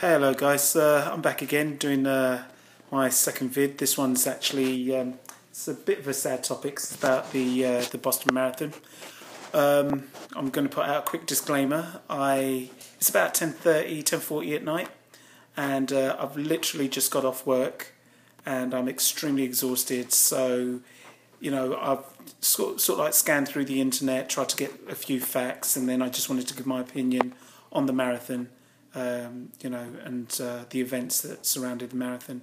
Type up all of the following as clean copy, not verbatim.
Hello guys, I'm back again doing my second vid. This one's actually it's a bit of a sad topic. It's about the Boston Marathon. I'm going to put out a quick disclaimer. It's about 10:40 at night, and I've literally just got off work, and I'm extremely exhausted. So, I've sort of like scanned through the internet, tried to get a few facts, and then I just wanted to give my opinion on the marathon. And the events that surrounded the marathon.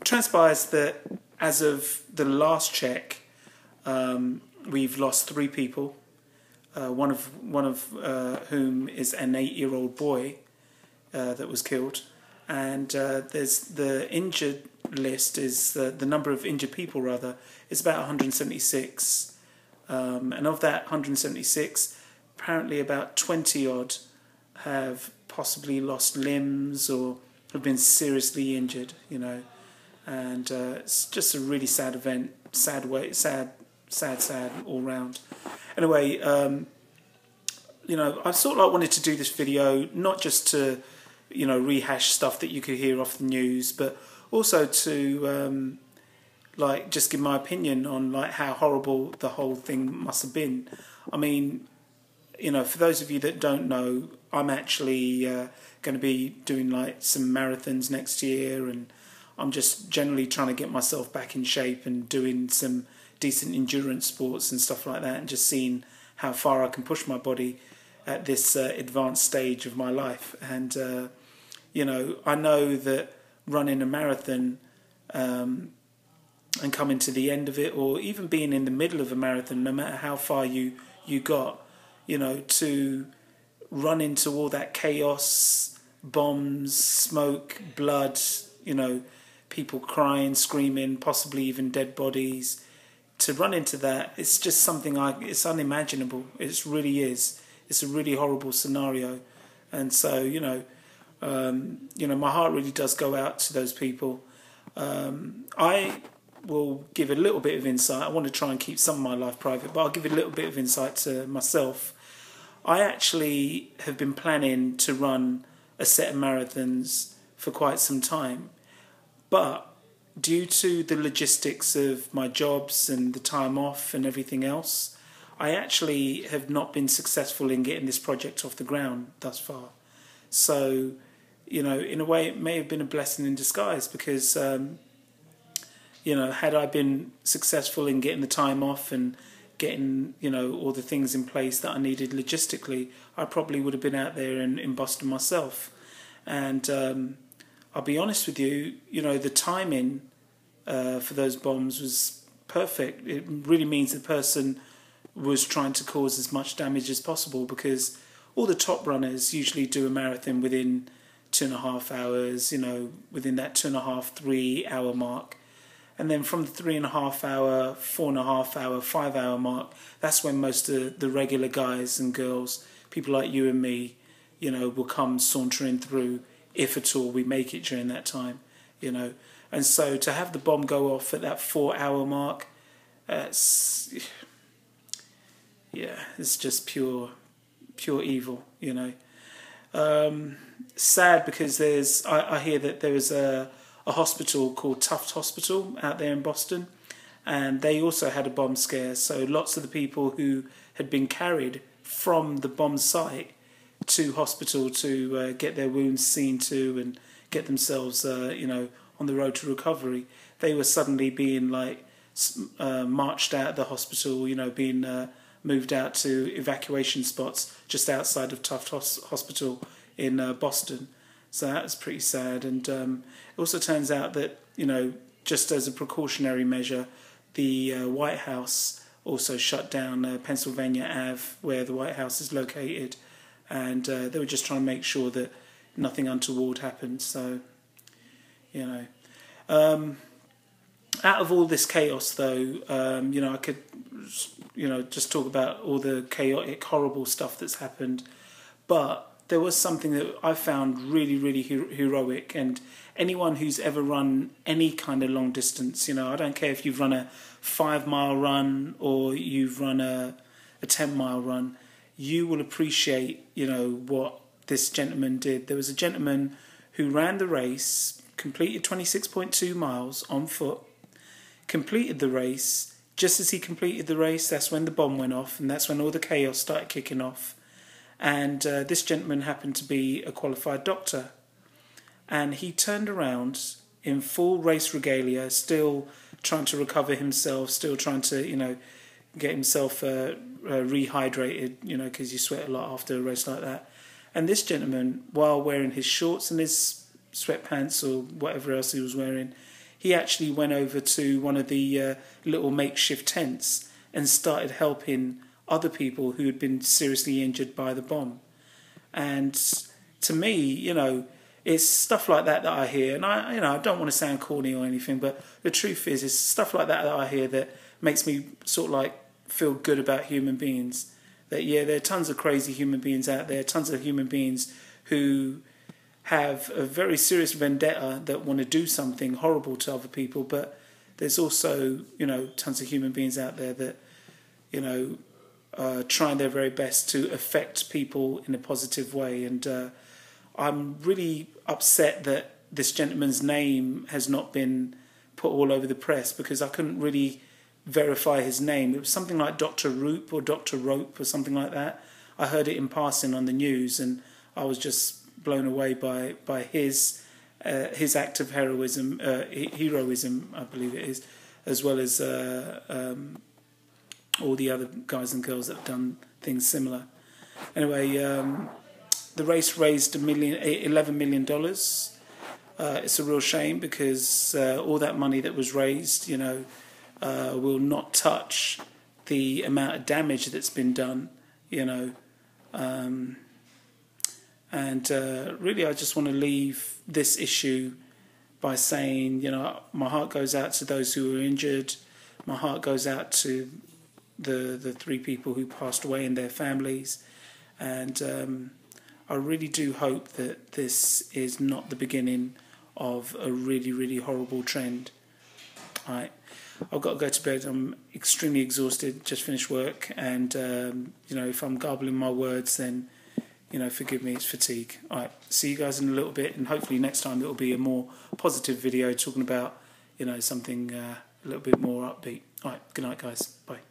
Transpires that as of the last check, we've lost 3 people. One of whom is an 8-year-old boy that was killed, and there's the injured list is the number of injured people rather is about 176, and of that 176, apparently about 20 odd have possibly lost limbs or have been seriously injured, and it's just a really sad event, sad all round. Anyway, I sort of like wanted to do this video not just to, rehash stuff that you could hear off the news, but also to just give my opinion on how horrible the whole thing must have been. I mean, for those of you that don't know, I'm actually going to be doing some marathons next year, and I'm just generally trying to get myself back in shape and doing some decent endurance sports and stuff like that, and just seeing how far I can push my body at this advanced stage of my life. And I know that running a marathon and coming to the end of it, or even being in the middle of a marathon, no matter how far you got, to run into all that chaos, bombs, smoke, blood, people crying, screaming, possibly even dead bodies. To run into that, it's just something it's unimaginable. It really is. It's a really horrible scenario. And so, my heart really does go out to those people. I will give a little bit of insight. I want to try and keep some of my life private, but I'll give a little bit of insight to myself. I actually have been planning to run a set of marathons for quite some time, but due to the logistics of my jobs and the time off and everything else, I actually have not been successful in getting this project off the ground thus far. So, in a way, it may have been a blessing in disguise, because, had I been successful in getting the time off and getting, all the things in place that I needed logistically, I probably would have been out there in Boston myself. And I'll be honest with you, the timing for those bombs was perfect. It really means the person was trying to cause as much damage as possible, because all the top runners usually do a marathon within 2.5 hours, within that 2.5, 3 hour mark. And then from the 3.5 hour, 4.5 hour, 5 hour mark, that's when most of the regular guys and girls, people like you and me, will come sauntering through, if at all we make it during that time, And so to have the bomb go off at that 4 hour mark, it's just pure evil, Sad, because I hear that there is a hospital called Tufts Hospital out there in Boston, and they also had a bomb scare. So lots of the people who had been carried from the bomb site to hospital to get their wounds seen to and get themselves, on the road to recovery, they were suddenly being marched out of the hospital, being moved out to evacuation spots just outside of Tufts Hospital in Boston. So that was pretty sad. And it also turns out that, just as a precautionary measure, the White House also shut down Pennsylvania Ave, where the White House is located. And they were just trying to make sure that nothing untoward happened. So, out of all this chaos, though, I could, just talk about all the chaotic, horrible stuff that's happened. But there was something that I found really, really heroic, and anyone who's ever run any kind of long distance, I don't care if you've run a 5-mile run or you've run a 10-mile run, you will appreciate, what this gentleman did. There was a gentleman who ran the race, completed 26.2 miles on foot, completed the race. Just as he completed the race, that's when the bomb went off, and that's when all the chaos started kicking off. And this gentleman happened to be a qualified doctor. And he turned around in full race regalia, still trying to recover himself, still trying to, get himself rehydrated, because you sweat a lot after a race like that. And this gentleman, while wearing his shorts and his sweatpants or whatever else he was wearing, he actually went over to one of the little makeshift tents and started helping other people who had been seriously injured by the bomb. And to me, it's stuff like that I hear, and I don't want to sound corny or anything, but the truth is, it's stuff like that I hear that makes me sort of like feel good about human beings. That there are tons of crazy human beings out there, tons of human beings who have a very serious vendetta that want to do something horrible to other people, but there's also, tons of human beings out there that, are trying their very best to affect people in a positive way. And I'm really upset that this gentleman's name has not been put all over the press, because I couldn't really verify his name. It was something like Dr. Roop or Dr. Rope or something like that. I heard it in passing on the news, and I was just blown away by his act of heroism, I believe it is, as well as all the other guys and girls that have done things similar. Anyway, the race raised $11 million. It's a real shame, because all that money that was raised, will not touch the amount of damage that's been done, And really, I just want to leave this issue by saying, my heart goes out to those who were injured. My heart goes out to the 3 people who passed away and their families. And I really do hope that this is not the beginning of a really, really horrible trend. All right. I've got to go to bed. I'm extremely exhausted, just finished work. And, if I'm garbling my words, then, forgive me, it's fatigue. All right, see you guys in a little bit, and hopefully next time it'll be a more positive video talking about, something a little bit more upbeat. All right, good night, guys. Bye.